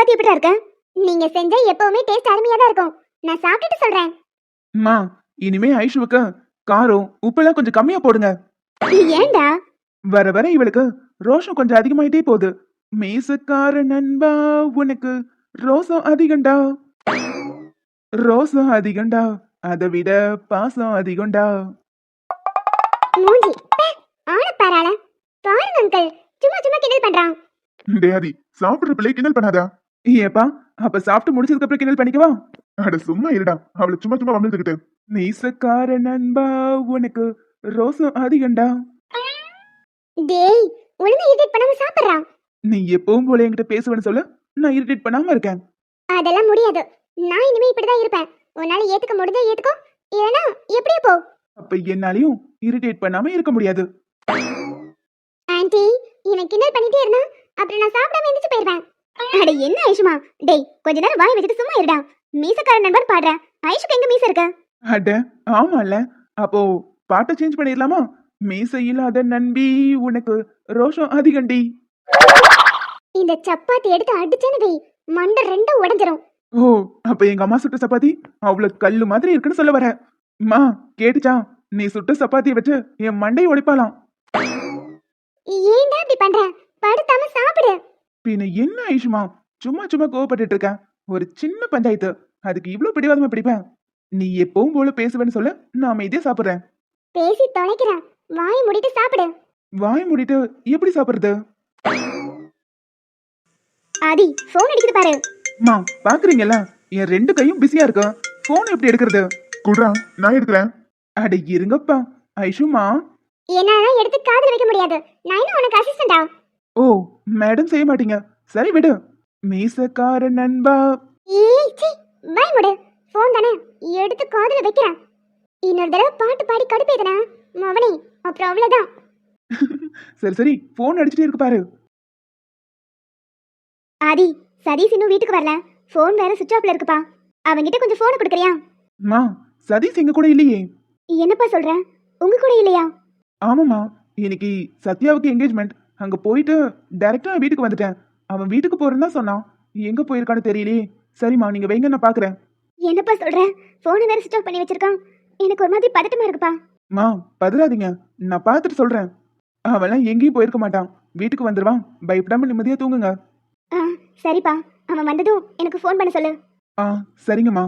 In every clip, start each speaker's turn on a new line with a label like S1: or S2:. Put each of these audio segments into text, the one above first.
S1: சப்பாத்தி எப்படிடா இருக்கு? நீங்க செஞ்ச எப்பவுமே டேஸ்ட் அருமையா தான் இருக்கும். நான் சாப்பிட்டுட்டு சொல்றேன்.
S2: அம்மா, இனிமே ஐஷுவுக்கு காரம் உப்பெல்லாம் கொஞ்சம் கம்மியா போடுங்க.
S1: ஏன்டா?
S2: வர வர இவளுக்கு ரோஷம் கொஞ்சம் அதிகமாயிட்டே போகுது. மீசக்கார நண்பா, உனக்கு ரோசம் அதிகண்டா, ரோசம் அதிகண்டா, அதை விட பாசம் அதிகண்டா.
S1: மூஞ்சி ஆன பாராள பாருங்க அங்கிள், சும்மா சும்மா கிண்டல் பண்றான்.
S3: டேடி, சாப்பிடுற பிள்ளை கிண்டல் பண்ணாதா?
S2: ஏப்பா, அப்ப சாப்பிட்டு முடிச்சதுக்கு அப்புறம் கிண்டல் பண்ணிக்கவா?
S3: அட சும்மா இருடா, அவளை சும்மா சும்மா வம்பிழுத்துக்கிட்டு.
S2: மீசக்கார நண்பா, உனக்கு ரோசம் அதிகண்டா.
S1: டேய், ஒழுங்கா இரிட்டேட் பண்ணாம சாப்பிடுறா.
S2: நீ எப்பவும் போல என்கிட்ட பேசுவேன்னு சொல்ல, நான் இரிட்டேட் பண்ணாம இருக்கேன்.
S1: அதெல்லாம் முடியாது. நான் இனிமே இப்படிதான் இருப்பேன். உன்னால ஏத்துக்க முடிஞ்சா ஏத்துக்கோ, இல்லனா எப்படியே போ.
S2: அப்ப என்னாலையும் இரிட்டேட் பண்ணாம இருக்க முடியாது.
S1: ஆன்ட்டி, இவன் கிண்டல் பண்ணிட்டே இருந்தா அப்புறம் நான் சாப்பிடாம எந்திரிச்சு போயிருவேன். அட என்ன ஐஷுமா, டேய் கொஞ்ச நேரம் வாய் வச்சுட்டு சும்மா இருடா. மீசக்கார நண்பன் பாடுற, ஐஷுக்கு எங்க மீச இருக்கு?
S2: அட ஆமால, அப்போ பாட்டை சேஞ்ச் பண்ணிடலாமா? மீசை இல்லாத நண்பி, உனக்கு ரோஷம் அதிகண்டி.
S1: இந்த சப்பாத்தி எடுத்து அடிச்சேன்னு வை, மண்டை ரெண்டும் உடைஞ்சிரும்.
S2: ஓ, அப்ப எங்க அம்மா சுட்ட சப்பாத்தி அவ்வளவு கல்லு மாதிரி இருக்குன்னு சொல்ல வர? அம்மா கேட்டுச்சா? நீ சுட்ட சப்பாத்தியை வச்சு என் மண்டையை உடைப்பாலாம்.
S1: ஏன்டா இப்படி பண்ற? படுத்தாம சாப்பிடு.
S2: பின்ன என்ன ஐஷுமா, சும்மா சும்மா கோவப்பட்டுட்டு இருக்க? ஒரு சின்ன பஞ்சாயத்து, அதுக்கு இவ்வளவு பிடிவாதமா பிடிப்பேன்? நீ எப்பவும் போல பேசுவேன்னு சொல்ல நான் அமைதியா சாப்பிடுறேன்.
S1: பேசி தொலைக்கிறேன், வாய் மூடிட்டு சாப்பிடு.
S2: வாய் மூடிட்டு எப்படி சாப்பிடுறது?
S1: ஆதி, போன் அடிக்குது பாரு.
S2: அம்மா பாக்குறீங்கல்ல, என் ரெண்டு கையும் பிஸியா இருக்கு. போன் எப்படி எடுக்கிறது?
S3: குடுறா, நான் எடுக்கிறேன்.
S2: அட இருங்கப்பா. ஐஷுமா,
S1: என்னால எடுத்து காதுல வைக்க முடியாது. நான் என்ன உனக்கு அசிஸ்டண்டா?
S2: ஓ மேடம் செய்ய மாட்டீங்க, சரி விடு. மீசக்கார நண்பா.
S1: ஏய் சீ, வாய் மூடு. போன் தானே, எடுத்து காதுல வைக்கிறேன். இன்னொரு தடவை பாட்டு பாடி கடுப்பேதனா மவனே, அப்புறம் அவ்வளவுதான்.
S2: சரி சரி, போன் அடிச்சுட்டே இருக்கு பாரு.
S1: ஆதி, சதீஷ் இன்னும் வீட்டுக்கு வரல. போன் வேற சுவிட்ச் ஆஃப்ல இருக்குப்பா. அவங்கிட்ட கொஞ்சம் போனை கொடுக்குறியா?
S2: அம்மா, சதீஷ் எங்க கூட இல்லையே.
S1: என்னப்பா சொல்ற? உங்க கூட இல்லையா?
S2: ஆமாம்மா, இன்னைக்கு சத்யாவுக்கு என்கேஜ்மெண்ட். அங்க போயிட்டு டைரக்டா வீட்டுக்கு வந்துட்டேன். அவன் வீட்டுக்கு போறேன்னு தான் சொன்னான். எங்க போயிருக்கான்னு தெரியலையே. சரிம்மா, நீங்க வைங்க, நான் பாக்குறேன்.
S1: என்னப்பா சொல்ற? போனை வேற சுவிட்ச் ஆஃப் பண்ணி வச்சிருக்கான். எனக்கு ஒரு மாதிரி பதட்டமா இருக்குப்பா.
S2: மா பதறாதீங்க, நான் பார்த்துட்டு சொல்றேன். அவன்லாம் எங்கேயும் போயிருக்க மாட்டான், வீட்டுக்கு வந்துருவான். பயப்படாம நிம்மதியா தூங்குங்க.
S1: ஆ சரிப்பா, அவன் வந்ததும் எனக்கு ஃபோன் பண்ண சொல்லு.
S2: ஆ சரிங்கம்மா.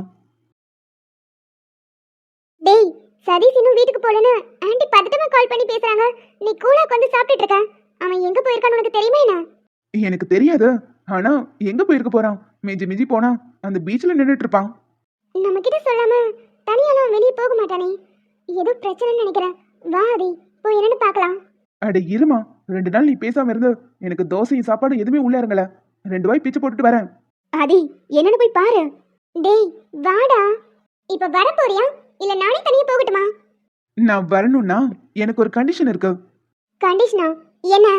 S1: டேய், சதீஷ் இன்னும் வீட்டுக்கு போலன்னு ஆண்டி பதட்டமா கால் பண்ணி பேசுறாங்க. நீ கூலா உட்காந்து சாப்பிட்டுட்டு இருக்க. அவன் எங்க போயிருக்கான்னு உனக்கு தெரியுமா என்ன?
S2: எனக்கு தெரியாது, ஆனா எங்க போயிருக்க போறான்? மிஞ்சி மிஞ்சி போனா அந்த பீச்ல நின்றுட்டு இருப்பான்.
S1: நம்ம கிட்ட சொல்லாம தனியாலாம் வெளியே போக மாட்டானே. ஏதோ பிரச்சனைன்னு நினைக்கிறேன். வா ஆதி, போய் என்னன்னு பார்க்கலாம்.
S2: அட இருமா, 2 நாள் நீ பேசாம இருந்து எனக்கு தோசையும் சாப்பாடு எதுவுமே உள்ள இறங்கல. 2 வாய் பிச்சு போட்டுட்டு வரேன்.
S1: ஆதி, என்னன்னு போய் பாரு. டேய் வாடா. இப்ப வர போறியா இல்ல நானே தனியா போகட்டுமா?
S2: நான் வரணும்னா எனக்கு ஒரு கண்டிஷன் இருக்கு.
S1: கண்டிஷனா? என்ன?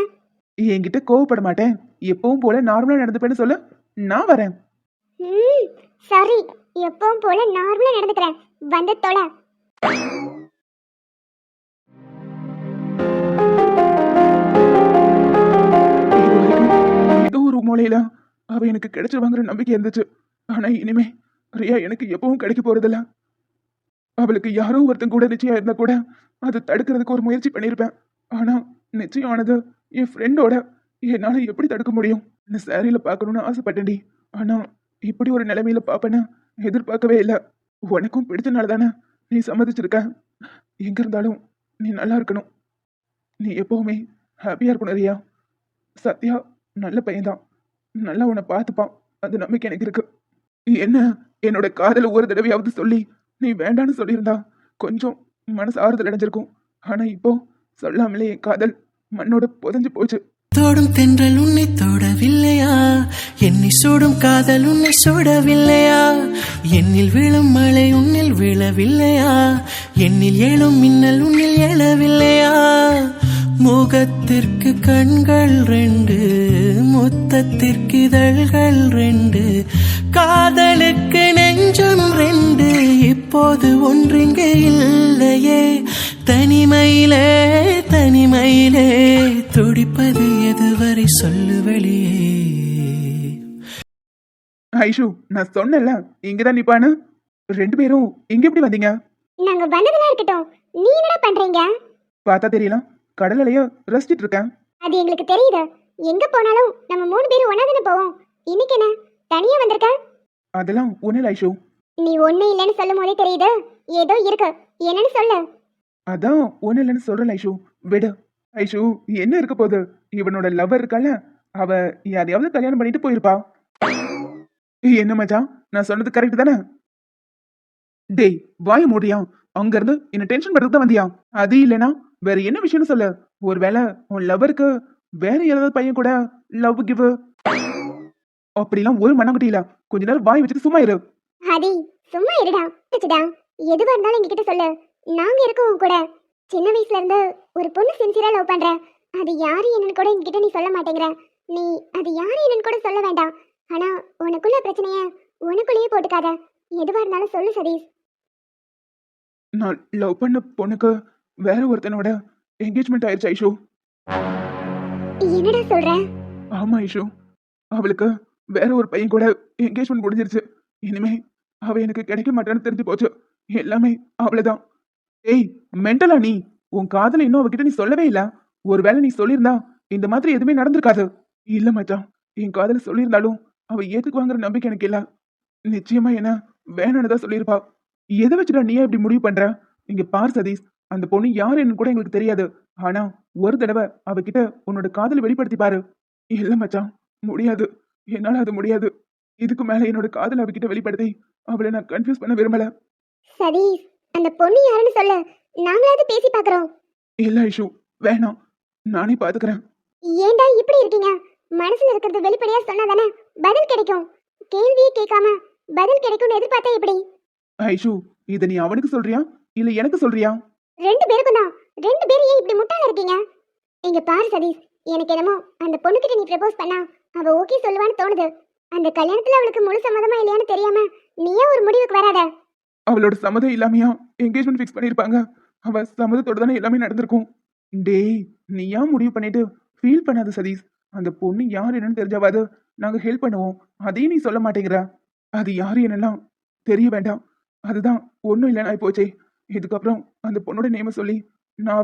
S2: என்கிட்ட கோவப்பட மாட்டேன், எப்பவும் போல நார்மலா நடந்துப்பேன்னு சொல்லு, நான் வரேன்.
S1: சரி, எப்பவும் போல நார்மலா நடந்துக்கிறேன். வந்து தொலை.
S2: ஏதோ ஒரு மூலையில அவ எனக்கு கிடைச்சிருவாங்கிற நம்பிக்கை இருந்துச்சு. ஆனா இனிமே ரியா எனக்கு எப்பவும் கிடைக்க போறதில்ல. அவளுக்கு யாரோ ஒருத்தன் கூட நிச்சயம் இருந்தா கூட அது தடுக்கிறதுக்கு ஒரு முயற்சி பண்ணியிருப்பேன். ஆனா நிச்சயம் ஆனது என் ஃப்ரெண்டோட. என்னால எப்படி தடுக்க முடியும்? இந்த சேரீல பார்க்கணும்னு ஆசைப்பட்டேன்டி. ஆனா இப்படி ஒரு நிலைமையில பாப்பேன்னு எதிர்பார்க்கவே இல்லை. உனக்கும் பிடிச்சனால தானே நீ சம்மதிச்சிருக்க. எங்க இருந்தாலும் நீ நல்லா இருக்கணும். நீ எப்பவுமே ஹாப்பியா இருக்கணும் ரியா. சத்யா நல்ல பையன்தான், நல்லா உன்னை பார்த்துப்பான், அது நம்பிக்கை எனக்கு இருக்கு. என்ன, என்னோட காதல ஒரு தடவையாவது சொல்லி நீ வேண்டான்னு சொல்லியிருந்தா கொஞ்சம் மனசு ஆறுதல் அடைஞ்சிருக்கும். ஆனா இப்போ சொல்லாமலே என் காதல் மண்ணோட புதைஞ்சு போச்சு.
S4: தோடும் தென்றல் உன்னை தோடவில்லையா? என்னை சூடும் காதல் உன்னை சூடவில்லையா? என்னில் விழும் மழை உன்னில் விழவில்லையா? என்னில் எழும் மின்னல் உன்னில் எழவில்லையா? முகத்திற்கு கண்கள் 2, முத்தத்திற்கு இதழ்கள் 2, காதலுக்கு நெஞ்சம் 2. இப்போது ஒன்றிங்கே இல்லையே. தனிமையிலே தனிமையிலே துடிப்பது எதுவரை சொல்லு வெளியே.
S2: ஐஷு நான் சொன்னேன்ல இங்கதான் நிப்பான்னு. ரெண்டு பேரும் இங்க எப்படி வந்தீங்க?
S1: நாங்க வந்ததெல்லாம் இருக்கட்டும், நீ என்னடா பண்றீங்க?
S2: பார்த்தா தெரியல, கடலையா ரசிச்சிட்டு இருக்கேன்.
S1: அது எங்களுக்கு தெரியுது. எங்க போனாலும் நம்ம 3 பேரும் ஒண்ணா தானே போவோம். இன்னைக்கு என்ன தனியா வந்திருக்க?
S2: அதெல்லாம் ஒண்ணு இல்ல ஐஷு.
S1: நீ ஒண்ணு இல்லைன்னு சொல்லும் போதே தெரியுது ஏதோ இருக்கு. என்னன்னு சொல்லு.
S2: அதான் ஒண்ணு இல்லைன்னு சொல்றேன் ஐஷு, விடு. ஐஷு என்ன இருக்க போகுது, இவனோட லவர் இருக்கால, அவ யாரையாவது கல்யாணம் பண்ணிட்டு போயிருப்பா. என்ன மச்சான், நான் சொன்னது கரெக்ட் தானே? டேய் வாய மூடியா, அங்க இருந்து என்ன டென்ஷன் பண்றதுக்கு தான் வந்தியா? அது இல்லைனா வேற என்ன விஷயம்னு சொல்லு. ஒருவேளை உன் லவருக்கு வேற யாராவது பையன் கூட லவ் கிவ் அப்படிலாம் ஒரு மண்ணாங்கட்டி இல்ல. கொஞ்ச நேரம் வாய் வச்சுட்டு சும்மா இரு.
S1: ஹரி சும்மா இருடா. டா எதுவா இருந்தாலும் எங்ககிட்ட சொல்லு, நாங்க இருக்கோம் உன் கூட. சின்ன வயசுல இருந்து ஒரு பொண்ணு சின்சியரா லவ் பண்ற. அது யாரு என்னன்னு கூட என்கிட்ட நீ சொல்ல மாட்டேங்கிற. நீ அது யாரு என்னன்னு கூட சொல்ல வேண்டாம். ஆனா உனக்குள்ள பிரச்சனைய உனக்குள்ளேயே போட்டுக்காத. எதுவா இருந்தாலும் சொல்லு சதீஷ்.
S2: நான் லவ் பண்ண பொண்ணுக்கு வேற ஒருத்தனோட என்கேஜ்மெண்ட் ஆயிடுச்சு ஐஷு.
S1: என்னடா சொல்ற?
S2: ஆமா ஐஷு, அவளுக்கு வேற ஒரு பையன் கூட என்கேஜ்மெண்ட் முடிஞ்சிருச்சு. இனிமே அவ எனக்கு கிடைக்க மாட்டான்னு தெரிஞ்சு போச்சு. எல்லாமே அவளதான். ஏய் மென்டலா நீ? உன் காதல இன்னும் அவகிட்ட நீ சொல்லவே இல்ல. ஒருவேளை நீ சொல்லியிருந்தா இந்த மாதிரி எதுவுமே நடந்திருக்காது. இல்ல மச்சான், என் காதல சொல்லியிருந்தாலும் அவ ஏத்துக்குவாங்கிற நம்பிக்கை எனக்கு இல்ல. நிச்சயமா என்ன வேணும்னு தான் சொல்லியிருப்பா. எதை வச்சுடா நீ இப்படி முடிவு பண்ற? இங்க பார் சதீஷ், அந்த பொண்ணு யாருன்னு கூட எங்களுக்கு தெரியாது. ஆனா ஒரு தடவை அவகிட்ட உன்னோட காதலை வெளிப்படுத்தி பாரு. இல்ல மச்சான், முடியாது. என்னால அது முடியாது. இதுக்கு மேல என்னோட காதலை அவகிட்ட வெளிப்படுத்தி அவளை நான் கன்ஃபியூஸ் பண்ண விரும்பல.
S1: சதீஷ், அந்த பொண்ணு யாருன்னு சொல்லு, நாங்களாவது பேசி பாக்குறோம்.
S2: இல்ல ஐஷு, வேணாம், நானே பாத்துக்கிறேன்.
S1: ஏன்டா இப்படி இருக்கீங்க? மனசுல இருக்கிறது வெளிப்படையா சொன்னாதானே பதில் கிடைக்கும். கேள்வியே கேட்காம பதில் கிடைக்கும்னு எதிர்பார்த்தா எப்படி?
S2: ஐஷு, இத நீ அவனுக்கு சொல்றியா இல்ல எனக்கு சொல்றியா?
S1: ரெண்டு பேருக்கும் தான். ரெண்டு பேரும் ஏன் இப்படி முட்டாளா இருக்கீங்க? இங்க பாரு சதீஷ், எனக்கு என்னமோ அந்த பொண்ணுகிட்ட நீ ப்ரப்போஸ் பண்ணா அவ ஓகே சொல்லுவான்னு தோணுது. அந்த கல்யாணத்துல அவளுக்கு முழு சம்மதமா இல்லையான்னு தெரியாம நீயே ஒரு முடிவுக்கு வராத.
S2: அவளோட சம்மதம் இல்லாமையா என்கேஜ்மெண்ட் ஃபிக்ஸ் பண்ணிருப்பாங்க? அவ சம்மதத்தோட தானே எல்லாமே நடந்திருக்கும். டேய் நீ ஏன் முடிவு பண்ணிட்டு ஃபீல் பண்ணாத சதீஷ். அந்த பொண்ணு யார் என்னன்னு தெரிஞ்சாவது நாங்க ஹெல்ப் பண்ணுவோம். அதையும் நீ சொல்ல மாட்டேங்கிற. அது யாரு என்னெல்லாம் தெரிய வேண்டாம். அதுதான் ஒன்றும் இல்லைன்னு ஆகி போச்சே. இதுக்கப்புறம் அந்த பொண்ணோட நேம சொல்லி நான்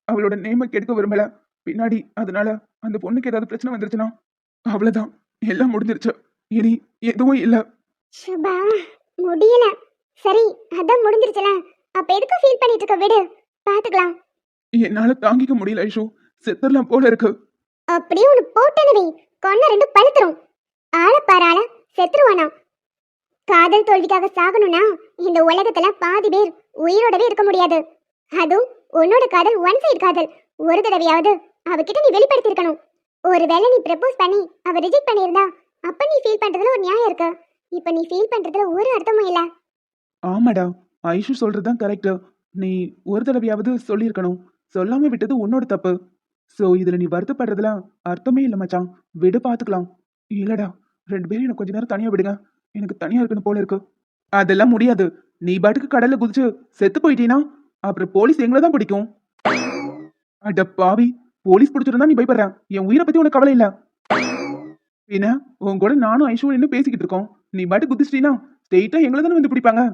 S2: அவளோட நேம கெடுக்க விரும்பல. பின்னாடி அதனால அந்த பொண்ணுக்கு ஏதாவது பிரச்சனை வந்துருச்சுன்னா அவ்வளவுதான், எல்லாம் முடிஞ்சிருச்சு. இனி எதுவும் இல்ல.
S1: சுபா, முடியல. சரி, அதான் முடிஞ்சிருச்சுல. அப்ப எதுக்கு ஃபீல் பண்ணிட்டு இருக்க? விடு, பாத்துக்கலாம்.
S2: என்னால தாங்கிக்க முடியல ஐஷு, செத்தரலாம் போல இருக்கு.
S1: அப்படியே ஒன்னு போட்டனவே கொன்ன ரெண்டு பழுத்துரும். ஆள பாராள செத்துருவானா? காதல் தோல்விக்காக சாகணும்னா இந்த உலகத்துல பாதி பேர் உயிரோடவே இருக்க முடியாது. அதுவும் உன்னோட காதல் ஒன் சைடு காதல். ஒரு தடவையாவது அவகிட்ட நீ வெளிப்படுத்தி இருக்கணும். ஒருவேளை நீ ப்ரப்போஸ் பண்ணி அவ ரிஜெக்ட் பண்ணியிருந்தா அப்ப நீ ஃபீல் பண்றதுல ஒரு நியாயம் இருக்கு. இப்ப நீ ஃபீல் பண்றதுல ஒரு அர்த்தமும் இல்ல.
S2: ஆமாடா, ஐஷு சொல்றதுதான் கரெக்ட். நீ ஒரு தடவையாவது சொல்லியிருக்கணும். சொல்லாம விட்டது உன்னோட தப்பு. சோ இதுல நீ வருத்தப்படுறதுல அர்த்தமே இல்ல மச்சான். விடு, பாத்துக்கலாம். இல்லடா, ரெண்டு பேரும் எனக்கு கொஞ்ச நேரம் தனியா விடுங்க. எனக்கு தனியா இருக்கணும் போல இருக்கு. அதெல்லாம் முடியாது. நீ பாட்டுக்கு கடல்ல குதிச்சு செத்து போயிட்டீனா அப்புறம் போலீஸ் எங்களை தான் பிடிக்கும். அட பாவி, போலீஸ் பிடிச்சிருந்தா நீ பயப்படுற. என் உயிரை பத்தி உனக்கு கவலை இல்ல. என்ன, உன் கூட நானும் ஐஷுவும் இன்னும் பேசிக்கிட்டு இருக்கோம். நீ பாட்டு குதிச்சிட்டீனா ஸ்ட்ரெயிட்டா எங்களை தானே வந்து பிடிப்பாங்க.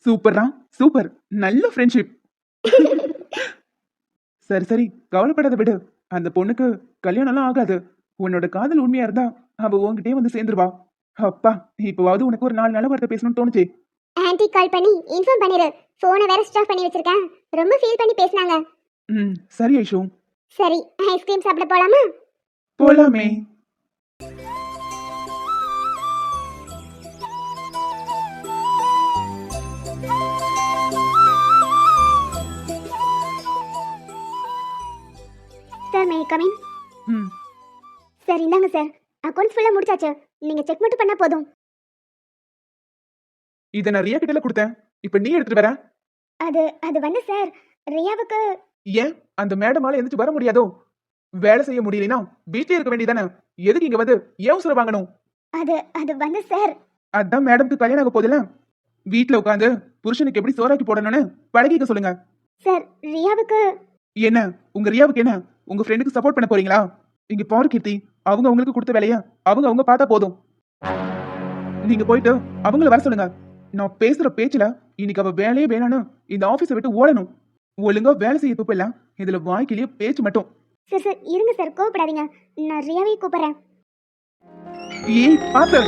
S2: சூப்பர்ரா, சூப்பர், நல்ல ஃப்ரெண்ட்ஷிப். சரி சரி, கவலைப்படாத, விடு. அந்த பொண்ணுக்கு கல்யாணம்லாம் ஆகாது. உன்னோட காதல் உண்மையா இருந்தா அவ உன்கிட்டயே வந்து சேர்ந்துருவா. அப்பா, இப்பவாவது உனக்கு ஒரு 4 நல்ல வார்த்தை பேசணும்னு தோணுச்சு.
S1: ஆன்ட்டி கால் பண்ணி இன்ஃபார்ம் பண்ணிரு. போனை வேற ஸ்விட்ச் ஆஃப் பண்ணி வச்சிருக்கேன். ரொம்ப ஃபீல் பண்ணி பேசுனாங்க.
S2: சரி ஐஷு.
S1: சரி, ஐஸ்கிரீம் சாப்பிட போலாமா?
S2: போலாமே.
S1: Sir, may come in?
S2: ம்
S1: சார், இந்தாங்க சார். அக்கவுண்ட்ஸ் ஃபுல்லா முடிச்சாச்சு. நீங்க செக் மட்டும் பண்ணா போதும்.
S2: இதை நான் ரியா கிட்ட கொடுத்தேன். இப்ப நீ எடுத்துட்டு வர?
S1: அது வந்து சார், ரியாவுக்கு
S2: ஏன் அந்த மேடமால எந்திரிச்சு வர முடியாதோ? வேலை செய்ய முடியலனா வீட்லயே இருக்க வேண்டியதானே? எதுக்கு இங்க வந்து ஏன் உசுர வாங்கணும்?
S1: அது வந்து சார்,
S2: அதான் மேடம்க்கு கல்யாணம் ஆக போதில்ல. வீட்டுல உட்காந்து புருஷனுக்கு எப்படி சோறாக்கி போடணும்னு பழகிக்க சொல்லுங்க.
S1: சார் ரியாவுக்கு
S2: என்ன, உங்க ரியாவுக்கு என்ன, உங்க ஃப்ரெண்டுக்கு சப்போர்ட் பண்ண போறீங்களா? இங்க பாரு கீர்த்தி, அவங்க உங்களுக்கு கொடுத்த வேலைய அவங்க பார்த்தா போதும். நீங்க போயிட்டு அவங்கள வர சொல்லுங்க. நான் பேசுற பேச்சுல இன்னைக்கு அவ வேலையே வேணான்னு இந்த ஆபீஸை விட்டு ஓடணும். ஒழுங்கா வேலை செய்ய துப்பு இல்ல, இதுல வாய்க்கிலேயே பேச்சு மட்டும்.
S1: சார் சார் இருங்க சார், கோவப்படாதீங்க. நான் ரியாவை கூப்பிடுறேன்.
S2: ஏய் பாத்து.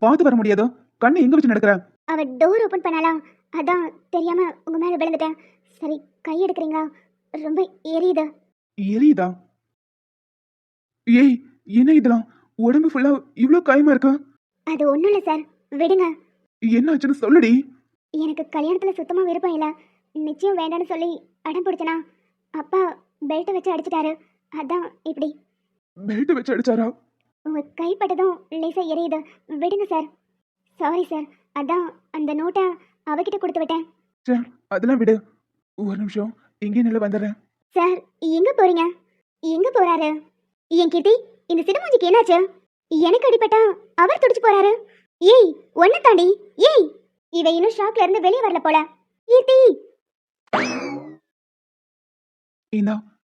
S2: பாத்து வர முடியாதோ? கண்ணு எங்க வச்சு நடக்கிற?
S1: அவ டோர் ஓபன் பண்ணாலா, அதான் தெரியாம உங்க மேல விழுந்துட்டேன். சரி, கை எடுக்கிறீங்களா? ரொம்ப எரியுது.
S2: எரியுதா? ஏய் என்ன இதெல்லாம்? உடம்பு ஃபுல்லா இவ்ளோ காயமா இருக்கா?
S1: அது ஒண்ணும் இல்ல சார், விடுங்க.
S2: என்ன ஆச்சுன்னு சொல்லுடி.
S1: எனக்கு கல்யாணத்துல சுத்தமா விருப்பம் இல்ல. நிச்சயம் வேண்டான்னு சொல்லி அடம் பிடிச்சனா அப்பா பெல்ட் வச்சு அடிச்சிட்டாரு. அதான் இப்படி.
S2: பெல்ட் வச்சு அடிச்சாரா?
S1: உங்க கைப்பட்டதும் லேசா எரியுது, விடுங்க சார். சாரி சார், அதான் அந்த நோட்டை அவகிட்ட கொடுத்து விட்டேன்.
S2: சே, அதெல்லாம் விடு. ஒரு நிமிஷம் இங்கே நில வந்துடுறேன்.
S1: சார் எங்க போறீங்க? எங்க போறாரு? என் கீர்த்தி, இந்த சிடுமூஞ்சிக்கு என்னாச்சு? எனக்கு அடிபட்டா அவர் துடிச்சு போறாரு. ஏய் ஒன்ன தாண்டி, ஏய் இவ இன்னும் ஷாக்ல இருந்து வெளியே வரல போல. கீர்த்தி,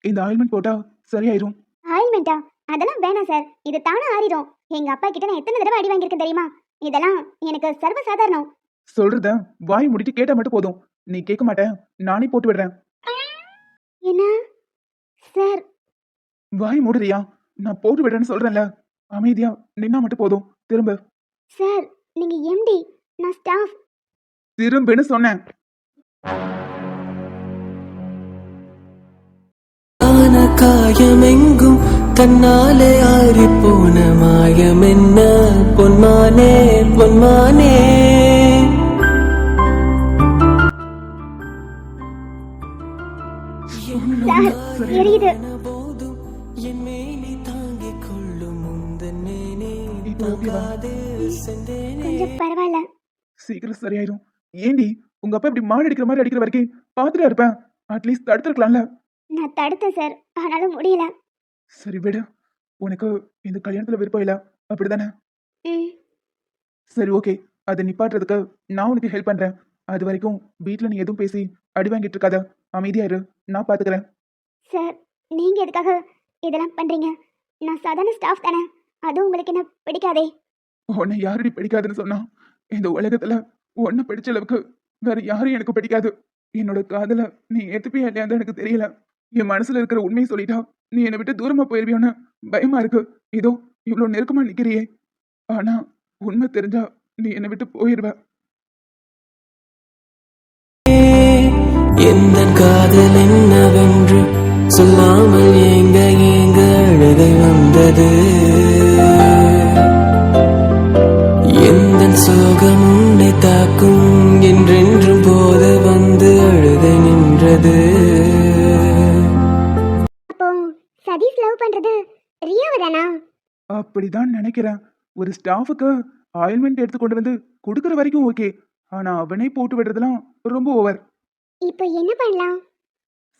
S2: இந்த ஆயில்மெண்ட் போட்டா சரியாயிரும்.
S1: ஆயில்மெண்டா? அதெல்லாம் வேணாம் சார், இது தானே ஆறிடும். எங்க அப்பா கிட்ட நான் எத்தனை தடவை அடி வாங்கியிருக்கேன் தெரியுமா? இதெல்லாம் எனக்கு சர்வ சாதாரணம்.
S2: சொல்றத வாய் முடிட்டு கேட்டா மட்டும் போதும். நீ கேட்க மாட்டேன், நானே போட்டு விடுறேன்.
S1: என்ன சார்?
S2: வாய் மூடுறியா? நான் போட்டு விடுறேன்னு சொல்றேன்ல. அமைதியா நின்னா மட்டும் போதும். திரும்ப.
S1: சார் நீங்க எம்டி, நான் ஸ்டாஃப்.
S2: திரும்பன்னு சொன்னேன்.
S4: காயமெங்கும் தன்னாலே ஆறி போன மாயம் என்ன பொன்மானே பொன்மானே.
S1: சார் எரியுது.
S4: என் மேனி தாங்கிக் கொள்ளும் முந்தன் மேனே
S2: இப்போ ஓகேவா?
S4: செந்தேனே.
S1: கொஞ்சம் பரவாயில்ல.
S2: சீக்கிரம் சரியாயிரும். ஏண்டி உங்க அப்பா இப்படி மாடு அடிக்கிற மாதிரி அடிக்கிற வரைக்கும் பாத்துட்டா இருப்பேன். அட்லீஸ்ட் தடுத்துருக்கலாம்ல.
S1: நான் தடுத்தேன் சார், ஆனாலும் முடியல.
S2: சரி விடு. உனக்கு இந்த கல்யாணத்துல விருப்பம் இல்ல, அப்படிதானே?
S1: ம்.
S2: சரி ஓகே, அதை நிப்பாட்டுறதுக்கு நான் உனக்கு ஹெல்ப் பண்றேன். அது வரைக்கும் வீட்ல நீ எதுவும் பேசி அடி வாங்கிட்டு இருக்காத. அமைதியா இரு, நான் பாத்துக்கிறேன்.
S1: சார் நீங்க எதுக்காக இதெல்லாம் பண்றீங்க? நான் சாதாரண ஸ்டாஃப் தானே, அதுவும் உங்களுக்கு என்ன பிடிக்காதே.
S2: உன்னை யாரடி பிடிக்காதுன்னு சொன்னா? இந்த உலகத்துல உன்னை பிடிச்ச அளவுக்கு வேற யாரும் எனக்கு பிடிக்காது. என்னோட காதல நீ ஏத்துப்பியா இல்லையான்னு எனக்கு தெரியல. என் மனசுல இருக்கிற உண்மையை சொல்லிட்டா நீ என்னை விட்டு தூரமா போயிருவியோன்னு பயமா இருக்கு. இதோ இவ்வளவு நெருக்கமா நிக்கிறியே, ஆனா உண்மை தெரிஞ்சா நீ என்னை விட்டு போயிருவ.
S4: எந்த காதல் என்னவென்று சொல்லாமல் ஏங்க ஏங்க அழுகை வந்தது. எந்த சோகம் உன்னை தாக்கும் என்றென்றும் போத வந்து அழுகை நின்றது.
S1: அப்போ சதீஷ் லவ் பண்றது ரியாவை தானா?
S2: அப்படிதான் நினைக்கிறேன். ஒரு ஸ்டாஃபுக்கு ஆயில்மெண்ட் எடுத்து கொண்டு வந்து கொடுக்கற வரைக்கும் ஓகே, ஆனா அவனே போட்டு விடுறதுலாம் ரொம்ப ஓவர்.
S1: இப்போ என்ன பண்ணலாம்?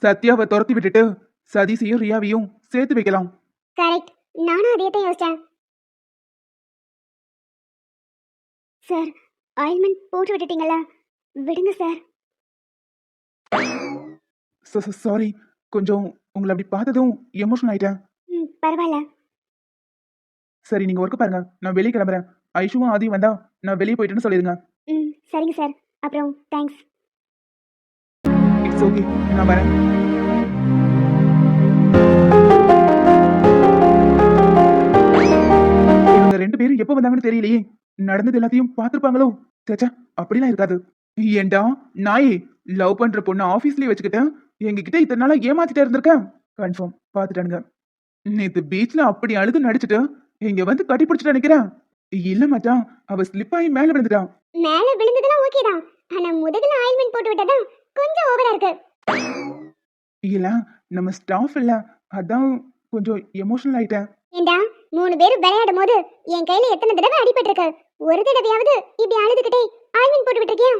S2: சத்யாவை துரத்தி விட்டுட்டு சதீஷையும் ரியாவையும் சேர்த்து வைக்கலாம்.
S1: கரெக்ட், நானும் அதே தான் யோசிச்சேன். சார் ஆயில்மெண்ட் போட்டு விட்டுட்டீங்களா? விடுங்க சார்.
S2: சாரி, கொஞ்சம் உங்களை அப்படி பார்த்ததும் எமோஷனல் ஆயிட்டேன்.
S1: ம், பரவாயில்ல.
S2: சரி நீங்க ஒர்க் பாருங்க, நான் வெளியே கிளம்புறேன். ஐஷுவும் ஆதியும் வந்தா நான் வெளியே போயிட்டேன்னு சொல்லிடுங்க.
S1: ம் சரிங்க சார், அப்புறம் தேங்க்ஸ்.
S2: இட்ஸ் ஓகே, நான் வரேன். இவங்க ரெண்டு பேரும் எப்போ வந்தாங்கன்னு தெரியலையே. நடந்தது எல்லாத்தையும் பார்த்துருப்பாங்களோ? சேச்சா, அப்படிலாம் இருக்காது. ஏண்டா நாயே, லவ் பண்ற பொண்ணு ஆபீஸ்லயே வச்சுக்கிட்டேன் எங்ககிட்ட இத்தனை நாளா ஏமாத்திட்டே இருந்திருக்கேன். கன்ஃபார்ம் பார்த்துட்டானுங்க. நேத்து பீச்ல அப்படி அழுது நடிச்சுட்டு இங்க வந்து கட்டி பிடிச்சிட்டு நினைக்கிறேன். இல்ல மச்சான், அவ ஸ்லிப் ஆகி மேல விழுந்துட்டான்.
S1: மேல விழுந்ததெல்லாம் ஓகே தான், ஆனா முதுகுல ஆயில்மெண்ட் போட்டு விட்டதா கொஞ்சம் ஓவரா இருக்கு.
S2: இல்ல நம்ம ஸ்டாஃப் இல்ல, அதான் கொஞ்சம் எமோஷனல் ஆயிட்டேன்.
S1: ஏண்டா 3 பேர் விளையாடும் போது என் கையில எத்தனை தடவை அடிபட்டிருக்கு? ஒரு தடவையாவது இப்படி அழுதுகிட்டே ஆயில்மெண்ட் போட்டு விட்டுருக்கியா?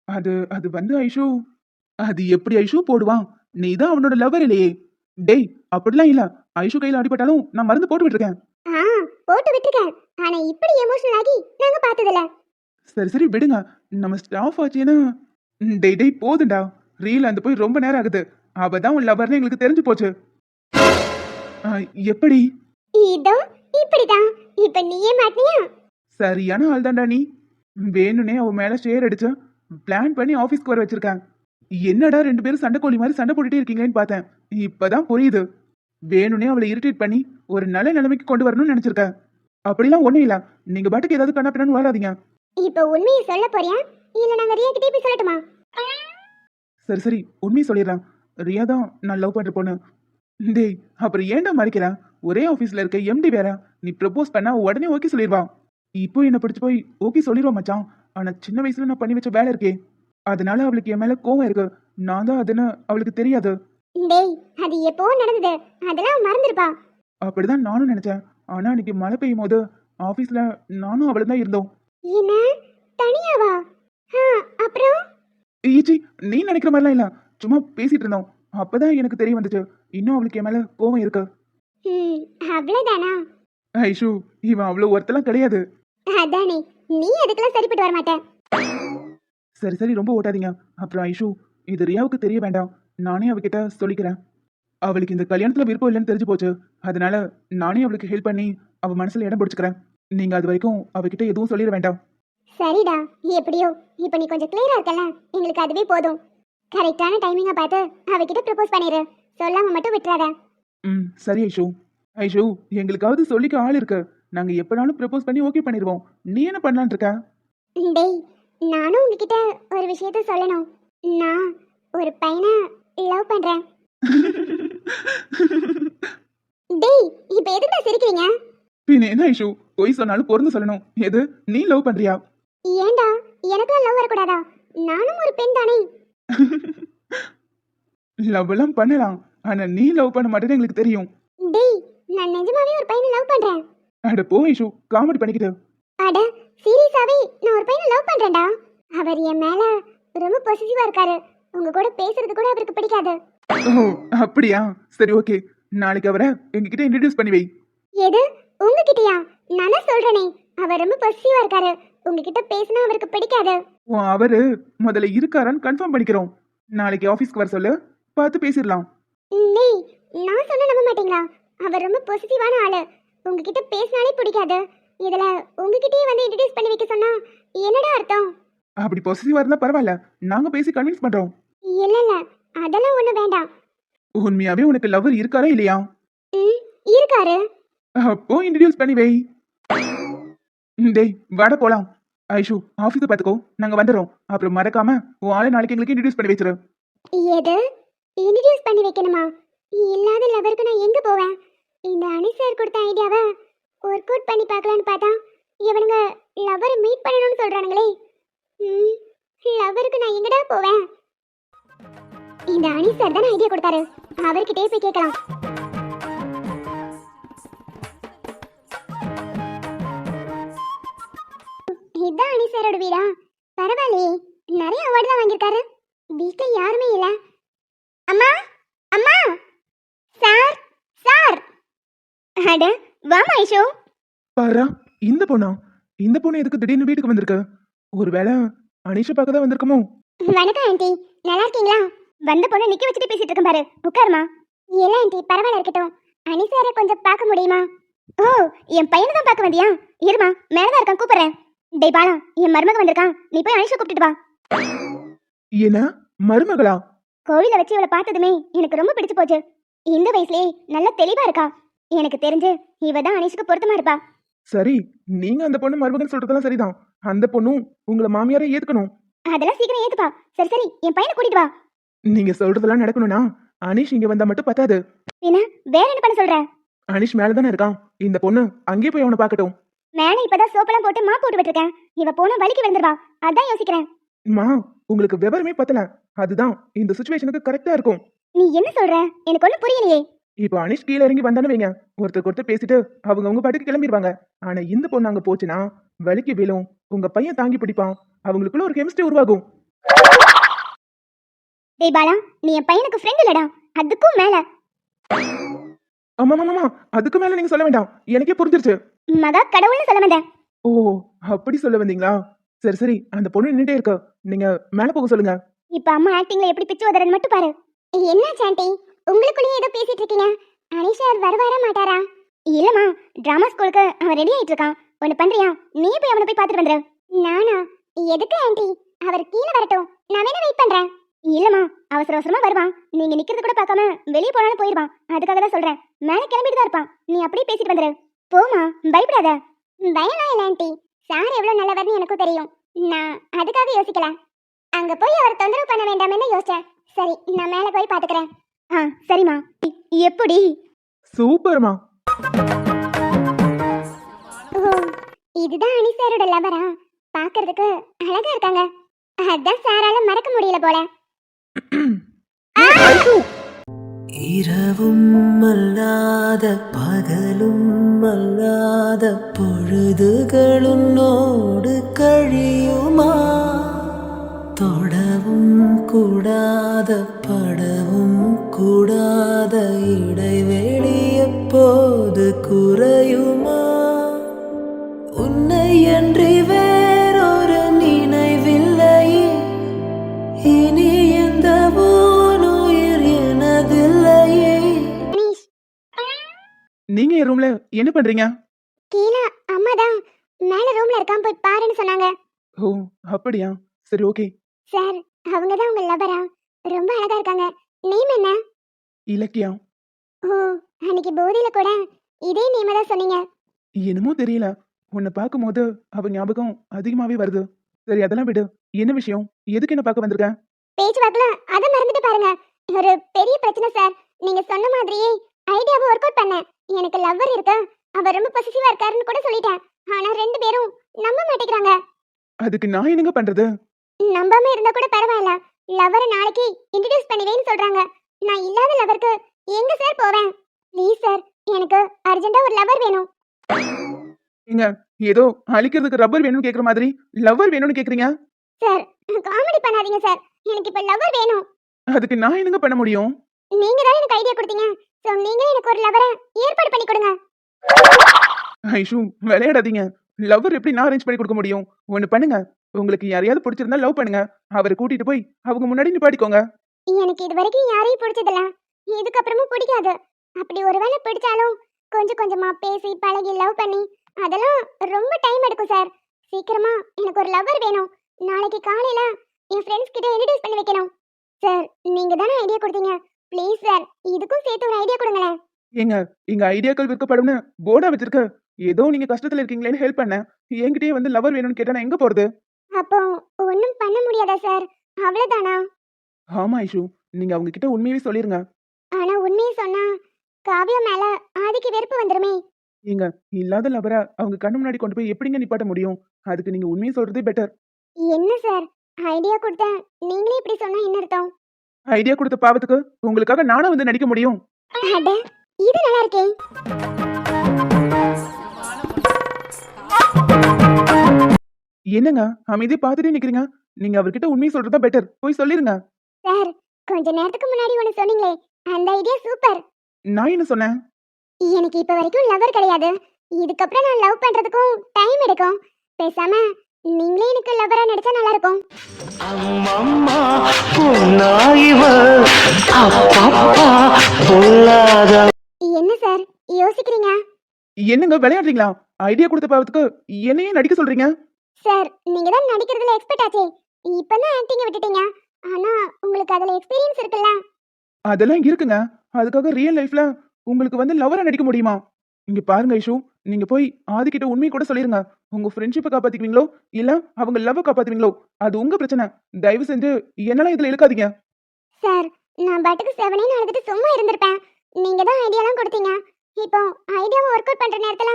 S2: அது அது வந்து ஐஷு, அது எப்படி ஐஷு போடுவான்? நீ தான் அவனோட லவர் இல்லையே. டேய் அப்படிலாம் இல்ல. ஐஷு கையில அடிபட்டாலும் நான் மருந்து போட்டு விட்டுருக்கேன்.
S1: ஆ போட்டு விட்டுருக்கேன். ஆனா இப்படி எமோஷனல் ஆகி நாங்க பார்த்ததில்ல.
S2: சரி சரி விடுங்க. நம்ம ஸ்டாஃப் ஆச்சேன்னா டேய் டேய் போதுண்டா. ரீல் அந்த போய் ரொம்ப நேரம் ஆகுது. அவ தான் உன் லவர்னு எங்களுக்கு தெரிஞ்சு போச்சு. ஆ, எப்படி?
S1: இதோ இப்படிதான். இப்ப நீயே மாட்டினியா?
S2: சரியான ஆள் தான்டா நீ. வேணுனே அவ மேல ஷேர் அடிச்சு பிளான் பண்ணி ஆபீஸ்க்கு வர வச்சிருக்காங்க. என்னடா ரெண்டு பேரும் சண்டை கோழி மாதிரி சண்டை போட்டுட்டே இருக்கீங்களேன்னு பார்த்தேன். இப்பதான் புரியுது. வேணுனே அவளை இரிட்டேட் பண்ணி ஒரு நல்ல நிலைமைக்கு கொண்டு வரணும்னு நினைச்சிருக்க. அப்படிலாம் ஒண்ணும் இல்ல. நீங்க பாட்டுக்கு ஏதாவது கண்ணா பின்னான்னு வராதீங்க.
S1: இப்ப உண்மையை சொல்ல போறியா இல்ல நாங்க ரியா கிட்டே போய் சொல்லட்டுமா?
S2: சரி சரி உண்மையை சொல்லிடுறேன். ரியா தான் நான் லவ் பண்ற பொண்ணு. டேய் அப்புறம் ஏன்டா மறைக்கிற? ஒரே ஆபீஸ்ல இருக்க எம்டி வேற. நீ ப்ரப்போஸ் பண்ணா உடனே ஓகே சொல்லிடுவா. இப்போ என்ன பிடிச்சு போய் ஓகே சொல்லிடுவா மச்சான். ஆனா சின்ன வயசுல நான் பண்ணி வச்ச வேலை இருக்கே, அதனால அவளுக்கு என் மேல கோவம் இருக்கு. நான் தான் அதுன்னு அவளுக்கு தெரியாது.
S1: டேய் அது எப்போ நடந்தது. அதெல்லாம் மறந்துருப்பா.
S2: அப்படிதான் நானும் நினைச்சேன். ஆனா அன்னைக்கு மழை பெய்யும் போது ஆபீஸ்ல நானும் அவளும் தான் இருந்தோம்.
S1: என்ன தனியாவா? அப்புறம்
S2: ஈச்சி நீ நினைக்கிற மாதிரிலாம் இல்ல. சும்மா பேசிட்டு இருந்தோம். அப்பதான் எனக்கு தெரிய வந்துச்சு இன்னும் அவளுக்கு என் மேல கோவம் இருக்கு.
S1: அவ்வளவுதானா?
S2: ஐஷு இவன் அவ்வளவு ஒருத்தலாம் கிடையாது.
S1: அதானே நீ அதுக்கெல்லாம் சரிப்பட்டு வர மாட்டேன்.
S2: சரி சரி ரொம்ப ஓட்டாதீங்க. அப்புறம் ஐஷு இது ரியாவுக்கு தெரிய வேண்டாம். நானே அவகிட்ட சொல்லிக்கிறேன். அவளுக்கு இந்த கல்யாணத்துல விருப்பம் இல்லைன்னு தெரிஞ்சு போச்சு. அதனால நானே அவளுக்கு ஹெல்ப் பண்ணி அவ மனசுல இடம் பிடிச்சுக்கிறேன். நீங்க அது வரைக்கும் அவகிட்ட எதுவும் சொல்லிட வேண்டாம்.
S1: சரிடா எப்படியோ இப்ப நீ கொஞ்சம் கிளியரா இருக்கல, எங்களுக்கு அதுவே போதும். கரெக்டான டைமிங்கா பார்த்து அவகிட்ட ப்ரப்போஸ் பண்ணிரு. சொல்லாம மட்டும் விட்டுறாத.
S2: சரி ஐஷு. ஐஷு எங்களுக்காவது சொல்லிக்க ஆள் இருக்கு. நாங்க எப்பனாலும் ப்ரப்போஸ் பண்ணி ஓகே பண்ணிடுவோம். நீ என்ன பண்ணலான் இருக்க?
S1: டேய் நானும் உங்ககிட்ட ஒரு விஷயத்த சொல்லணும். நான் ஒரு பையனை லவ் பண்றேன். டேய் இப்ப எதுக்கு சிரிக்கிறீங்க?
S2: பின்ன என்ன ஐஷு, பொய் சொன்னாலும் பொருந்து சொல்லணும். எது நீ லவ் பண்றியா?
S1: ஏண்டா எனக்குலாம் லவ் வரக்கூடாதா? நானும் ஒரு பெண் தானே.
S2: லவ் எல்லாம் பண்ணலாம். ஆனா நீ லவ் பண்ண மாட்டேன்னு எங்களுக்கு தெரியும்.
S1: டேய் நான் நிஜமாவே ஒரு பையனை லவ் பண்றேன்.
S2: அட போ ஐஷு, காமெடி பண்ணிக்கிட்டு.
S1: அட சீரியஸாவே நான் ஒரு பையனை லவ் பண்றேன்டா. அவர் என் மேல ரொம்ப பொசிட்டிவா இருக்காரு. உங்க கூட பேசுறது கூட அவருக்கு பிடிக்காது.
S2: ஓ அப்படியா? சரி ஓகே. நாளைக்கு அவரை எங்ககிட்ட இன்ட்ரடியூஸ் பண்ணி வை.
S1: எது உங்ககிட்டயா? நானே சொல்றேனே அவர் ரொம்ப பொசிட்டிவா இருக்காரு. உங்ககிட்ட பேசினா அவருக்கு பிடிக்காது.
S2: அவரு முதல்ல இருக்காரான்னு கன்ஃபார்ம் பண்ணிக்கிறோம். நாளைக்கு ஆபீஸ்க்கு வர சொல்லு, பார்த்து பேசிடலாம்.
S1: டேய் நான் சொன்ன நம்ப மாட்டீங்களா? அவர் ரொம்ப பொசிட்டிவான ஆளு. உங்ககிட்ட பேசினாலே பிடிக்காது. இதுல உங்ககிட்டயே வந்து இன்ட்ரடியூஸ் பண்ணி வைக்க சொன்னா என்னடா அர்த்தம்?
S2: அப்படி பாசிட்டிவா இருந்தா பரவாயில்ல. நாங்க பேசி கன்வின்ஸ் பண்றோம்.
S1: இல்ல இல்ல அதெல்லாம் ஒண்ணு வேண்டாம்.
S2: உண்மையாவே உனக்கு லவர் இருக்காரா இல்லையா?
S1: இருக்காரு.
S2: அப்போ இன்ட்ரடியூஸ் பண்ணி வை. டேய் வாட போலாம். ஐஷு ஆபீஸ் பாத்துக்கோ, நாங்க வந்துடுறோம். அப்புறம் மறக்காம உன் ஆளை நாளைக்கு எங்களுக்கு இன்ட்ரடியூஸ் பண்ணி வச்சிரு.
S1: எது இன்ட்ரடியூஸ் பண்ணி வைக்கணுமா? இல்லாத லவருக்கு நான் எங்க போவேன்? இந்த அனி சார் கொடுத்த ஐடியாவை ஒர்க் அவுட் பண்ணி பார்க்கலான்னு பார்த்தா இவனுங்க லவரை மீட் பண்ணணும்னு சொல்றானுங்களே. லவருக்கு நான் எங்கடா போவேன்? இந்த அனி சார் தானே ஐடியா கொடுத்தாரு. அவர்கிட்டே போய் கேட்கலாம். இதான் அனி சாரோட வீடா? பரவாயில்லையே, நிறைய அவார்டு தான் வாங்கியிருக்காரு. வீட்டுல யாருமே இல்ல. அம்மா அம்மா சார் சார். அட வாமா ஐஷோ.
S2: பாரா இந்த பொண்ணா? இந்த பொண்ணு எதுக்கு திடீர்னு வீட்டுக்கு வந்திருக்கு? ஒருவேளை அனிஷா பார்க்க தான் வந்திருக்குமோ?
S1: வணக்கம் ஆண்டி, நல்லா இருக்கீங்களா? வந்த பொண்ணு நிக்க வச்சுட்டு பேசிட்டு இருக்கேன் பாரு, உட்காருமா. இல்ல ஆண்டி பரவாயில்ல இருக்கட்டும். அனி சாரை கொஞ்சம் பார்க்க முடியுமா? ஓ என் பையனை தான் பார்க்க வந்தியா? இருமா மேலதான் இருக்கான், கூப்பிடுறேன். டேய் பாலா, என் மருமக வந்திருக்கான், நீ போய் அனிஷா கூப்பிட்டுட்டு வா.
S2: என்ன மருமகளா?
S1: கோவில வச்சு இவளை பார்த்ததுமே எனக்கு ரொம்ப பிடிச்சு போச்சு. இந்த வயசுலயே நல்லா தெளிவா இருக்கா. எனக்கு தெரிஞ்சு இவ தான் அனிஷுக்கு பொருத்தமா இருப்பா.
S2: சரி, நீங்க அந்த பொண்ணு மருமகன் சொல்றதெல்லாம் சரிதான். அந்த பொண்ணும் உங்களை மாமியாரை ஏத்துக்கணும்.
S1: அதெல்லாம் சீக்கிரம் ஏத்துப்பா. சரி சரி என் பையனை கூட்டிட்டு வா.
S2: நீங்க சொல்றதெல்லாம் நடக்கணும்னா அனிஷ் இங்க வந்தா மட்டும் பத்தாது.
S1: என்ன வேற என்ன பண்ண சொல்ற?
S2: அனிஷ் மேலதானே இருக்கான். இந்த பொண்ணு அங்கே போய் அவனை பார்க்கட்டும்.
S1: மேல இப்பதான் சோப்பெல்லாம் போட்டு மா போட்டு விட்டுருக்கேன். இவ போனா வலிக்கு விழுந்துருவா, அதான் யோசிக்கிறேன்.
S2: மா உங்களுக்கு விவரமே பத்தல. அதுதான் இந்த சிச்சுவேஷனுக்கு கரெக்டா இருக்கும்.
S1: நீ என்ன சொல்ற? எனக்கு ஒண்ணும் புரியலையே.
S2: இப்போ அனிஷ் கீழே இறங்கி வந்தானு வைங்க, ஒருத்தருக்கு ஒருத்தர் பேசிட்டு அவங்க உங்க பாட்டுக்கு கிளம்பிடுவாங்க. ஆனா இந்த பொண்ணு அங்க போச்சுன்னா வலிக்கு விழும். உங்க பையன் தாங்கி பிடிப்பான். அவங்களுக்குள்ள ஒரு கெமிஸ்ட்ரி உருவாகும்.
S1: டேய் பாலா, நீ என் பையனுக்கு ஃப்ரெண்ட் இல்லடா, அதுக்கும் மேல.
S2: ஆமாமாமா, அதுக்கு மேல நீங்க சொல்ல வேண்டாம், எனக்கே புரிஞ்சிருச்சு.
S1: மகா கடவுள்னு சொல்ல வந்தேன்.
S2: ஓ, அப்படி சொல்ல வந்தீங்களா? சரி சரி, அந்த பொண்ணு நின்னுட்டே இருக்கு, நீங்க மேல போக சொல்லுங்க.
S1: இப்ப அம்மா ஆக்டிங்ல எப்படி பிச்சு உதறன்னு மட்டும் பாரு. என்னாச்சு ஆண்டி, உங்களுக்குள்ளேயே ஏதோ பேசிட்டு இருக்கீங்க? அனிஷ் சார் வருவாரா மாட்டாரா? இல்லம்மா, டிராமா ஸ்கூலுக்கு அவன் ரெடி ஆயிட்டு இருக்கான். ஒன்னு பண்றியா, நீ போய் அவனை போய் பாத்துட்டு வந்துரு. நானா? எதுக்கு ஆண்டி? அவர் கீழே வரட்டும், நான் வேணா வெயிட் பண்றேன். இல்லம்மா, அவசர அவசரமா வருவான், நீங்க நிக்கிறது கூட பார்க்காம வெளியே போனாலும் போயிருவான். அதுக்காக தான் சொல்றேன். மேல கிளம்பிட்டு தான் இருப்பான், நீ அப்படியே பேசிட்டு வந்துரு. போமா, பயப்படாத. பயம்லாம் இல்லை ஆண்டி, சார் எவ்வளவு நல்லவர்னு எனக்கும் தெரியும். நான் அதுக்காக யோசிக்கல. அங்க போய் அவர் தொந்தரவு பண்ண வேண்டாம்னு யோசிச்சேன். சரி, நான் மேல போய் பாத்துக்கிறேன். சரிம்மா. எப்படி?
S2: சூப்பர்மா.
S1: ஓ, இதுதான் அனி சாரோட லவரா? பாக்குறதுக்கு அழகா இருக்காங்க. அதான் சாரால மறக்க முடியல போல.
S2: ஐஷு,
S4: இரவும் அல்லாத பகலும் அல்லாத பொழுதுகளுன்னோடு கழியுமா, தொடவும் கூடாத படவும் கூடாத இடைவெளி எப்போது குறையுமா, உன்னை அன்றி வேறொரு நினைவில்லையே, இனி எந்த உயிர் எனதில்லையே.
S1: அனீஷ்,
S2: நீங்க என் ரூம்ல என்ன பண்றீங்க?
S1: கீழே அம்மா தான் மேல ரூம்ல இருக்கான், போய் பாருன்னு சொன்னாங்க.
S2: ஓ, அப்படியா? சரி, ஓகே.
S1: சார், அவங்க தான் உங்க லவரா? ரொம்ப அழகா இருக்காங்க. நேம் என்ன?
S2: இலக்கியா.
S1: ஓ, அன்னைக்கு போதியில கூட இதே நேம தான் சொன்னீங்க.
S2: என்னமோ தெரியல, உன்னை பார்க்கும்போது அவ ஞாபகம் அதிகமாவே வருது. சரி, அதெல்லாம் விடு. என்ன விஷயம்? எதுக்கு என்ன பார்க்க வந்திருக்க?
S1: பேச்சு வாக்குல அதை மறந்துட்டு பாருங்க. ஒரு பெரிய பிரச்சனை சார். நீங்க சொன்ன மாதிரியே ஐடியாவை ஒர்க் அவுட் பண்ணேன். எனக்கு லவ்வர் இருக்கு, அவர் ரொம்ப பொசிசிவா இருக்காருன்னு கூட சொல்லிட்டேன். ஆனா ரெண்டு பேரும் நம்ப மாட்டேங்கிறாங்க.
S2: அதுக்கு நான் என்னங்க பண்றது?
S1: நம்பாம இருந்தா கூட பரவாயில்ல, லவ்வரை நாளைக்கு இன்ட்ரடியூஸ் பண்ணுவேன்னு சொல்றாங்க. நான் இல்லாத லவருக்கு எங்க சார் போவேன்? ப்ளீஸ் சார், எனக்கு அர்ஜென்ட்டா ஒரு லவர் வேணும்.
S2: நீங்க ஏதோ அழிக்கிறதுக்கு ரப்பர் வேணும்னு கேக்குற மாதிரி லவ்வர் வேணும்னு கேக்குறீங்க.
S1: சார், காமெடி பண்ணாதீங்க சார். எனக்கு இப்ப லவர் வேணும்.
S2: அதுக்கு நான் என்னங்க பண்ண முடியும்?
S1: நீங்க தான் எனக்கு ஐடியா கொடுத்தீங்க. சோ நீங்களே எனக்கு ஒரு லவரை ஏற்பாடு பண்ணி கொடுங்க.
S2: ஐஷு, விளையாடாதீங்க. லவ்வர் எப்படி நான் அரேஞ்ச் பண்ணி கொடுக்க முடியும்? ஒண்ணு பண்ணுங்க, உங்களுக்கு யாரையாவது பிடிச்சிருந்தா லவ் பண்ணுங்க, அவரை கூட்டிட்டு போய் அவங்க முன்னாடி நிப்பாட்டிக்கோங்க.
S1: எனக்கு இது வரைக்கும் யாரையும் பிடிச்சதில்ல, இதுக்கப்புறமும் பிடிக்காது. அப்படி ஒருவேளை பிடிச்சாலும் கொஞ்சம் கொஞ்சமா பேசி பழகி லவ் பண்ணி அதெல்லாம் ரொம்ப டைம் எடுக்கும் சார். சீக்கிரமா எனக்கு ஒரு லவர் வேணும். நாளைக்கு காலையில என் ஃப்ரெண்ட்ஸ் கிட்ட இன்ட்ரடியூஸ் பண்ணி வைக்கணும். சார், நீங்க தானே ஐடியா கொடுத்தீங்க. ப்ளீஸ் சார், இதுக்கும் சேர்த்து ஒரு ஐடியா கொடுங்களேன்.
S2: ஏங்க, இங்க ஐடியாக்கள் விற்கப்படும்னு போர்டா வச்சிருக்க. ஏதோ நீங்க கஷ்டத்துல இருக்கீங்களேன்னு ஹெல்ப் பண்ண, என்கிட்டயே வந்து லவர் வேணும்னு கேட்டா நான் எங்க போறது?
S1: அப்போ ஒன்றும் பண்ண முடியாதா சார்? அவ்வளவுதானா?
S2: ஆமா ஐஷு, நீங்க அவங்க கிட்ட உண்மையாவே சொல்லிருங்க.
S1: ஆனா உண்மையை சொன்னா காவியா மேல ஆதிக்கு வெறுப்பு வந்துருமே.
S2: ஏங்க, இல்லாத லவரா அவங்க கண்ணு முன்னாடி கொண்டு போய் எப்படிங்க நிப்பாட்ட முடியும்? அதுக்கு நீங்க உண்மையை சொல்றதே பெட்டர்.
S1: என்ன சார் ஐடியா கொடுத்தேன், நீங்களே இப்படி சொன்னா என்ன அர்த்தம்?
S2: ஐடியா கொடுத்த பாவத்துக்கு உங்களுக்காக நானும் வந்து நடிக்க முடியும்?
S1: அட, இது நல்லா இருக்கே.
S2: என்னங்க அமைதியா பார்த்துட்டே நிக்கிறீங்க? நீங்க அவர்கிட்ட உண்மையை சொல்றதா பெட்டர். போய் சொல்லிருங்க.
S1: சார், கொஞ்ச நேரத்துக்கு முன்னாடி ஒன்னு சொன்னீங்களே, அந்த ஐடியா சூப்பர்.
S2: நான் என்ன சொன்னேன்?
S1: எனக்கு இப்ப வரைக்கும் லவர் கிடையாது. இதுக்கப்புறம் நான் லவ் பண்றதுக்கும் டைம் எடுக்கும். பேசாம நீங்களே எனக்கு லவரா நடிச்சா நல்லா இருக்கும்.
S4: அம்மம்மா பொன்னாயிவ அப்பப்பா பொல்லாத.
S1: என்ன சார் யோசிக்கிறீங்க?
S2: என்னங்க விளையாடுறீங்களா? ஐடியா கொடுத்த பாவத்துக்கு என்னையே நடிக்க சொல்றீங்க?
S1: சார், நீங்க தான் நடிக்கிறதுல எக்ஸ்பர்ட் ஆச்சே. இப்பதான் ஆக்டிங் விட்டுட்டீங்க. ஆனா உங்களுக்கு அதுல எக்ஸ்பீரியன்ஸ் இருக்குல்ல.
S2: அதெல்லாம் இருக்குங்க. அதுக்காக ரியல் லைஃப்ல உங்களுக்கு வந்து லவரா நடிக்க முடியுமா? இங்க பாருங்க ஐஷு, நீங்க போய் ஆதிக்கிட்ட உண்மையை கூட சொல்லிருங்க. உங்க ஃப்ரெண்ட்ஷிப்பை காப்பாத்திக்குவீங்களோ இல்ல அவங்க லவ் காப்பாத்துவீங்களோ அது உங்க பிரச்சனை. தயவு செஞ்சு என்னெல்லாம் இதுல இழுக்காதீங்க.
S1: சார், நான் பாட்டுக்கு செவனேன்னு அழுதுட்டு சும்மா இருந்திருப்பேன். நீங்க தான் ஐடியாலாம் கொடுத்தீங்க. இப்போ ஐடியாவை ஒர்க் அவுட் பண்ற நேரத்துல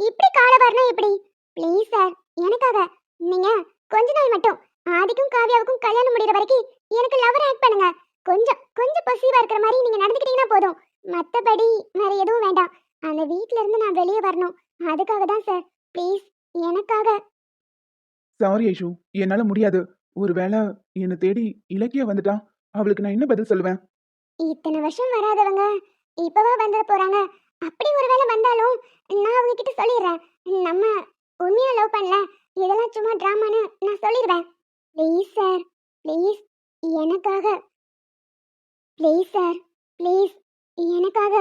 S1: இப்படி கால வரணும் எப்படி? ப்ளீஸ் சார், எனக்காக நீங்க கொஞ்ச நாள் மட்டும் ஆதிக்கும் காவியாவுக்கும் கல்யாணம் முடிகிற வரைக்கும் எனக்கு லவர் ஆக்ட் பண்ணுங்க. கொஞ்சம் கொஞ்சம் பொசிவா இருக்கிற மாதிரி நீங்க நடந்துக்கிட்டீங்கன்னா போதும். மத்தபடி வேற எதுவும் வேண்டாம். அந்த வீட்ல இருந்து நான் வெளியே வரணும். அதுக்காக தான் சார். ப்ளீஸ், எனக்காக.
S2: சாரி ஐஷு, என்னால முடியாது. ஒருவேளை என்னை தேடி இலக்கியா வந்துட்டா அவளுக்கு நான் என்ன பதில் சொல்லுவேன்?
S1: இத்தனை வருஷம் வராதவங்க இப்பவா வந்துட போறாங்க. அப்படி ஒருவேளை வந்தாலும் நான் அவங்க கிட்ட சொல்லிடுறேன். நம்ம உண்மையா லவ் பண்ணல, இதெல்லாம் சும்மா டிராமான்னு நான் சொல்லிடுவேன். ப்ளீஸ் சார், ப்ளீஸ் எனக்காக. ப்ளீஸ் சார், ப்ளீஸ் எனக்காக.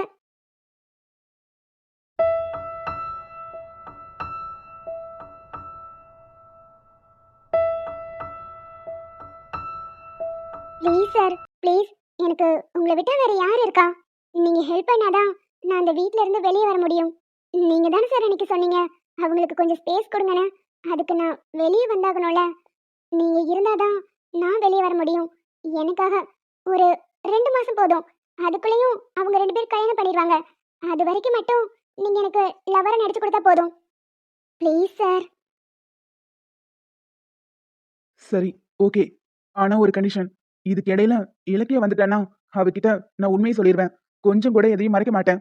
S1: Please sir, please. எனக்கு உங்களை விட்டா வேற யார் இருக்கா? நீங்க ஹெல்ப் பண்ணாதான் நான் அந்த வீட்ல இருந்து வெளியே வர முடியும். நீங்க தானே சார் அன்னைக்கு சொன்னீங்க அவங்களுக்கு கொஞ்சம் ஸ்பேஸ் கொடுங்கன்னு. அதுக்கு நான் வெளியே வந்தாகணும்ல. நீங்க இருந்தாதான் நான் வெளியே வர முடியும். எனக்காக ஒரு 2 மாசம் போதும். அதுக்குள்ளேயும் அவங்க 2 பேர் கல்யாணம் பண்ணிடுவாங்க. அது வரைக்கும் மட்டும் நீங்க எனக்கு லவரை நடிச்சு கொடுத்தா போதும். Please sir.
S2: சரி, ஓகே. ஆனா ஒரு கண்டிஷன். இதுக்கு இடையில இலக்கிய வந்துட்டானா அவகிட்ட நான் உண்மையை சொல்லிடுவேன். கொஞ்சம் கூட எதையும் மறைக்க மாட்டேன்.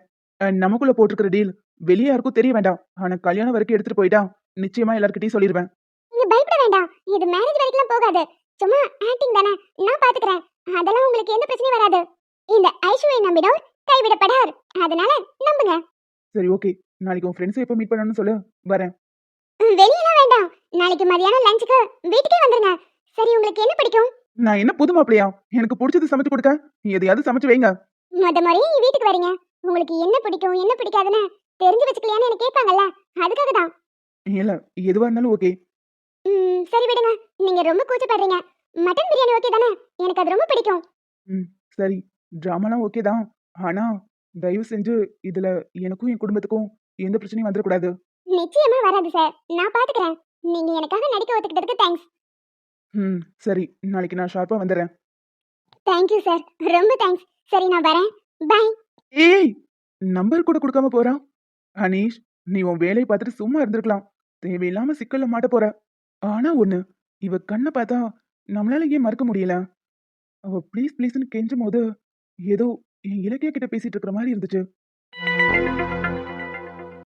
S2: நமக்குள்ள போட்டிருக்கிற டீல் வெளியே யாருக்கும் தெரிய வேண்டாம். ஆனா கல்யாணம் வரைக்கும் எடுத்துட்டு போயிட்டா நிச்சயமா எல்லார்கிட்டயும் சொல்லிடுவேன்.
S1: நீங்க பயப்பட வேண்டாம். இது மேரேஜ் வரைக்கும் போகாது. சும்மா ஆக்டிங் தானே. நான் பாத்துக்கறேன். அதெல்லாம் உங்களுக்கு எந்த பிரச்சனையும் வராது. இந்த ஐஸ்வர்யை நம்பினோர் கைவிடப்படார். அதனால நம்புங்க.
S2: சரி, ஓகே. நாளைக்கு உன் ஃப்ரெண்ட்ஸை எப்போ மீட் பண்ணணும்னு சொல்லு, வரேன்.
S1: வெளியெல்லாம் வேண்டாம். நாளைக்கு மதியானம் லஞ்சுக்கு வீட்டுக்கே வந்துருங்க. சரி, உங்களுக்கு என்ன பிடிக்கும்?
S2: நான் என்ன புது மாப்பிளையா? எனக்கு பிடிச்சது சமைச்சு கொடுக்க. எதையாவது சமைச்சு வைங்க.
S1: முத முறையே நீ வீட்டுக்கு வரீங்க. உங்களுக்கு என்ன பிடிக்கும் என்ன பிடிக்காதுன்னு தெரிஞ்சு வச்சுக்கலையான்னு எனக்கு கேட்பாங்கல்ல. அதுக்காக தான்.
S2: இல்ல, எதுவா இருந்தாலும் ஓகே.
S1: சரி விடுங்க. நீங்க ரொம்ப கூச்சப்படுறீங்க. மட்டன் பிரியாணி ஓகே தானே? எனக்கு அது ரொம்ப பிடிக்கும்.
S2: சரி, டிராமாலாம் ஓகே தான். ஆனா தயவு செஞ்சு இதுல எனக்கும் என் குடும்பத்துக்கும் எந்த பிரச்சனையும் வந்துடக்கூடாது.
S1: நிச்சயமா வராது சார். நான் பாத்துக்கறேன். நீங்க எனக்காக நடிக்க ஒத்துக்கிட்டதுக்கு தேங்க்ஸ்.
S2: சரி, நாளைக்கு நான் ஷார்ப்பா வந்துடுறேன்.
S1: தேங்க்யூ சார், ரொம்ப தேங்க்ஸ். சரி, நான் வரேன். பை.
S2: ஏய், நம்பர் கூட கொடுக்காம போறான். அனீஷ், நீ உன் வேலையை பார்த்துட்டு சும்மா இருந்திருக்கலாம். தேவையில்லாம சிக்கல்ல மாட்ட போற. ஆனா ஒண்ணு, இவ கண்ணை பார்த்தா நம்மளால ஏன் மறக்க முடியல? அவ ப்ளீஸ் ப்ளீஸ்னு கெஞ்சும் போது ஏதோ என் இலக்கிய கிட்ட பேசிட்டு இருக்கிற மாதிரி இருந்துச்சு.